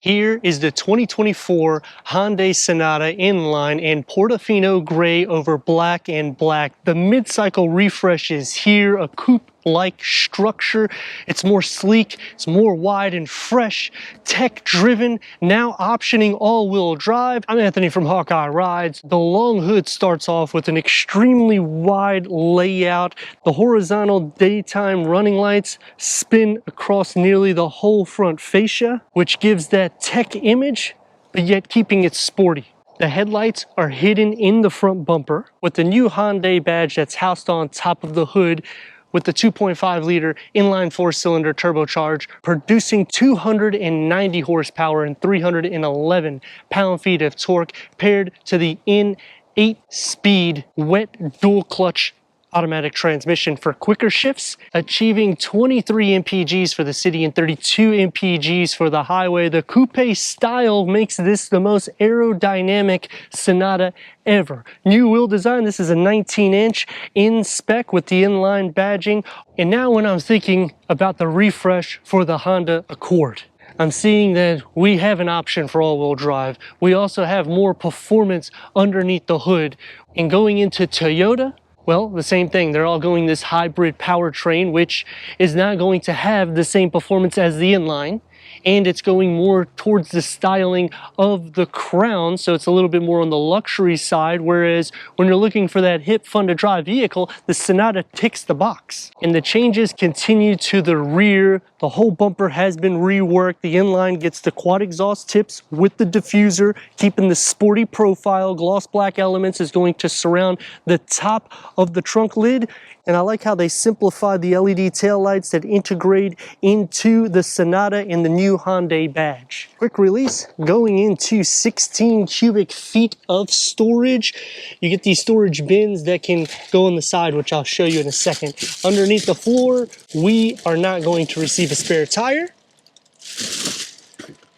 Here is the 2024 Hyundai Sonata inline in Portofino gray over black and black. The mid-cycle refresh is here, a coupe-like structure. It's more sleek, it's more wide and fresh, tech-driven, now optioning all-wheel drive. I'm Anthony from Hawkeye Rides. The long hood starts off with an extremely wide layout. The horizontal daytime running lights spin across nearly the whole front fascia, which gives that tech image, but yet keeping it sporty. The headlights are hidden in the front bumper with the new Hyundai badge that's housed on top of the hood with the 2.5 liter inline 4-cylinder turbocharged, producing 290 horsepower and 311 pound-feet of torque, paired to the in 8-speed wet dual clutch automatic transmission for quicker shifts, achieving 23 mpgs for the city and 32 mpgs for the highway. The coupe style makes this the most aerodynamic Sonata ever. New wheel design, this is a 19-inch in spec with the inline badging. And now when I'm thinking about the refresh for the Honda Accord, I'm seeing that we have an option for all-wheel drive. We also have more performance underneath the hood. And going into Toyota, well, the same thing. They're all going this hybrid powertrain, which is not going to have the same performance as the inline, and it's going more towards the styling of the Crown, so it's a little bit more on the luxury side, whereas when you're looking for that hip, fun-to-drive vehicle, the Sonata ticks the box. And the changes continue to the rear. The whole bumper has been reworked. The inline gets the quad exhaust tips with the diffuser, keeping the sporty profile. Gloss black elements is going to surround the top of the trunk lid. And I like how they simplified the LED taillights that integrate into the Sonata in the new Hyundai badge. Quick release, going into 16 cubic feet of storage. You get these storage bins that can go on the side, which I'll show you in a second. Underneath the floor, we are not going to receive a spare tire.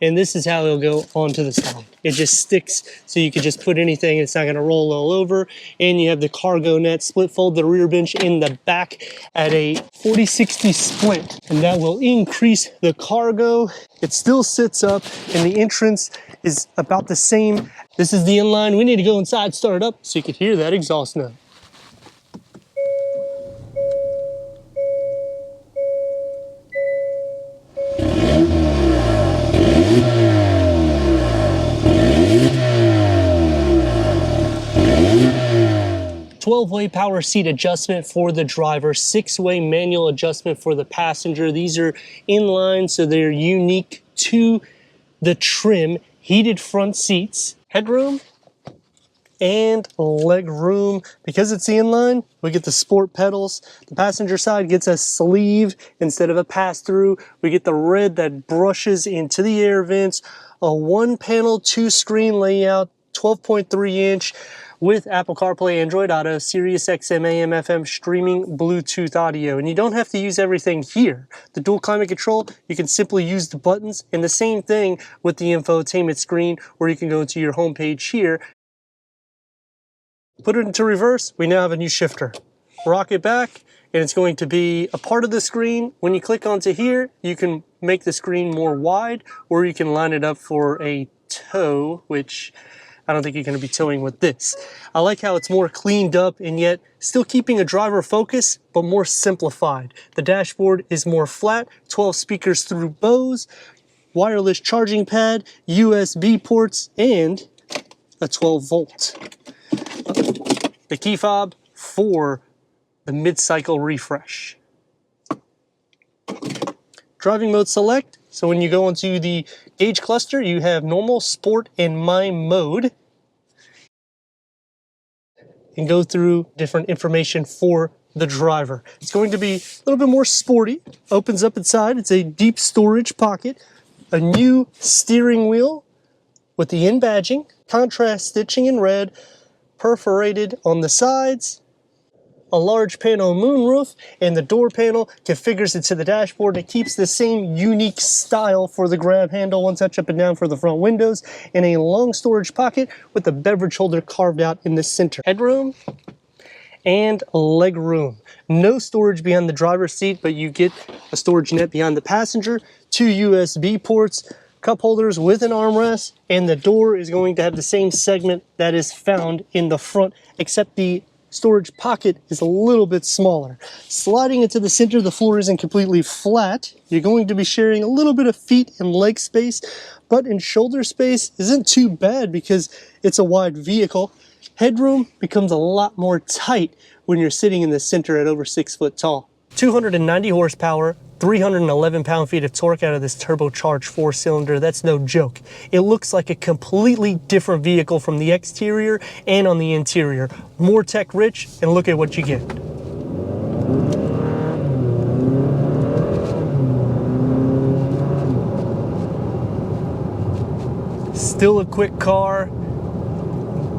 And this is how it'll go onto the side. It just sticks, so you can just put anything, it's not gonna roll all over. And you have the cargo net, split fold the rear bench in the back at a 40-60 split. And that will increase the cargo. It still sits up, and the entrance is about the same. This is the inline. We need to go inside, start it up, so you can hear that exhaust note. 12-way power seat adjustment for the driver, 6-way manual adjustment for the passenger. These are inline, so they're unique to the trim. Heated front seats, headroom, and leg room. Because it's the inline, we get the sport pedals. The passenger side gets a sleeve instead of a pass-through. We get the red that brushes into the air vents, a 1-panel, 2-screen layout, 12.3-inch, with Apple CarPlay, Android Auto, Sirius XM, AM, FM, streaming, Bluetooth audio. And you don't have to use everything here. The dual climate control, you can simply use the buttons, and the same thing with the infotainment screen, where you can go to your home page here. Put it into reverse, we now have a new shifter. Rock it back, and it's going to be a part of the screen. When you click onto here, you can make the screen more wide, or you can line it up for a tow, which I don't think you're going to be towing with this. I like how it's more cleaned up and yet still keeping a driver focus, but more simplified. The dashboard is more flat, 12 speakers through Bose, wireless charging pad, USB ports, and a 12-volt. The key fob for the mid-cycle refresh. Driving mode select. So when you go into the gauge cluster, you have normal, sport, and mime mode. And go through different information for the driver. It's going to be a little bit more sporty. Opens up inside. It's a deep storage pocket. A new steering wheel with the in badging. Contrast stitching in red. Perforated on the sides. A large panel moonroof, and the door panel configures it to the dashboard. It keeps the same unique style for the grab handle, one touch up and down for the front windows, and a long storage pocket with the beverage holder carved out in the center. Headroom and leg room. No storage behind the driver's seat, but you get a storage net behind the passenger, 2 USB ports, cup holders with an armrest, and the door is going to have the same segment that is found in the front, except the storage pocket is a little bit smaller. Sliding into the center, the floor isn't completely flat. You're going to be sharing a little bit of feet and leg space, but in shoulder space isn't too bad because it's a wide vehicle. Headroom becomes a lot more tight when you're sitting in the center at over 6 foot tall. 290 horsepower, 311 pound-feet of torque out of this turbocharged 4-cylinder. That's no joke. It looks like a completely different vehicle from the exterior and on the interior. More tech rich, and look at what you get. Still a quick car.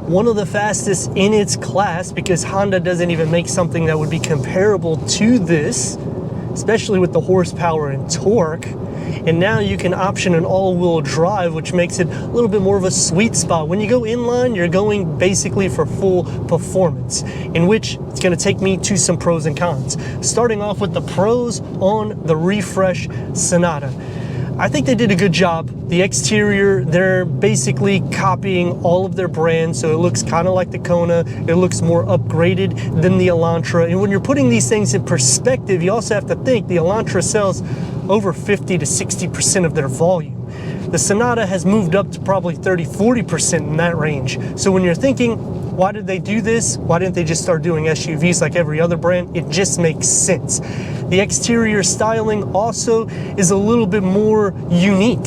One of the fastest in its class, because Honda doesn't even make something that would be comparable to this, especially with the horsepower and torque. And now you can option an all-wheel drive, which makes it a little bit more of a sweet spot. When you go inline, you're going basically for full performance, in which it's going to take me to some pros and cons. Starting off with the pros on the refresh Sonata. I think they did a good job. The exterior, they're basically copying all of their brands, so it looks kind of like the Kona. It looks more upgraded than the Elantra. And when you're putting these things in perspective, you also have to think the Elantra sells over 50 to 60% of their volume. The Sonata has moved up to probably 30-40% in that range. So when you're thinking, why did they do this? Why didn't they just start doing SUVs like every other brand? It just makes sense. The exterior styling also is a little bit more unique.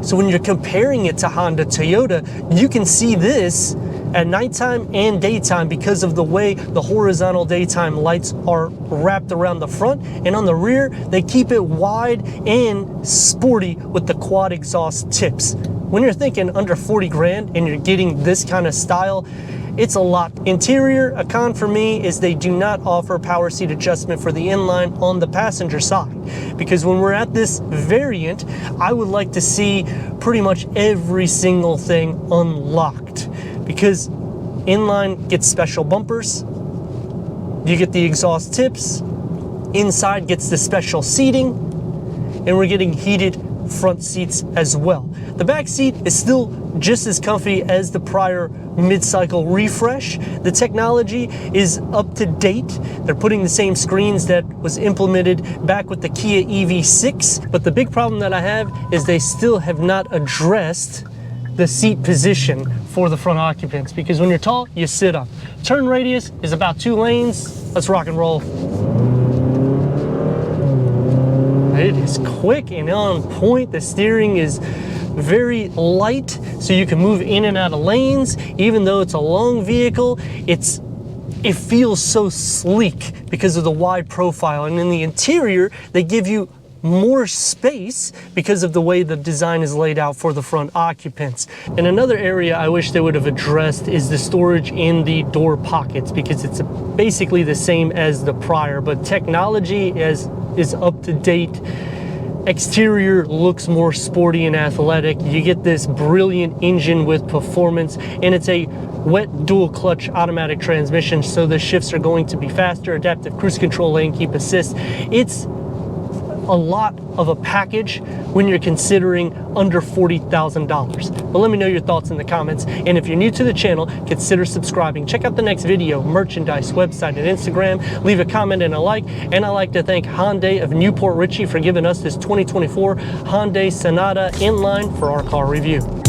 So when you're comparing it to Honda, Toyota, you can see this at nighttime and daytime because of the way the horizontal daytime lights are wrapped around the front, and on the rear they keep it wide and sporty with the quad exhaust tips. When you're thinking under 40 grand and you're getting this kind of style, it's a lot. Interior, a con for me is they do not offer power seat adjustment for the inline on the passenger side, because when we're at this variant, I would like to see pretty much every single thing unlocked, because inline gets special bumpers, you get the exhaust tips, inside gets the special seating, and we're getting heated front seats as well. The back seat is still just as comfy as the prior mid-cycle refresh. The technology is up to date. They're putting the same screens that was implemented back with the Kia EV6, but the big problem that I have is they still have not addressed the seat position for the front occupants, because when you're tall, you sit up. Turn radius is about 2 lanes. Let's rock and roll. It is quick and on point. The steering is very light, so you can move in and out of lanes. Even though it's a long vehicle, it feels so sleek because of the wide profile. And in the interior, they give you more space because of the way the design is laid out for the front occupants. And another area I wish they would have addressed is the storage in the door pockets, because it's basically the same as the prior, but technology is up to date. Exterior looks more sporty and athletic. You get this brilliant engine with performance, and it's a wet dual clutch automatic transmission, so the shifts are going to be faster. Adaptive cruise control, lane keep assist. It's a lot of a package when you're considering under $40,000. But let me know your thoughts in the comments, and if you're new to the channel, consider subscribing. Check out the next video, merchandise, website, and Instagram. Leave a comment and a like, and I'd like to thank Hyundai of Newport Richey for giving us this 2024 Hyundai Sonata inline for our car review.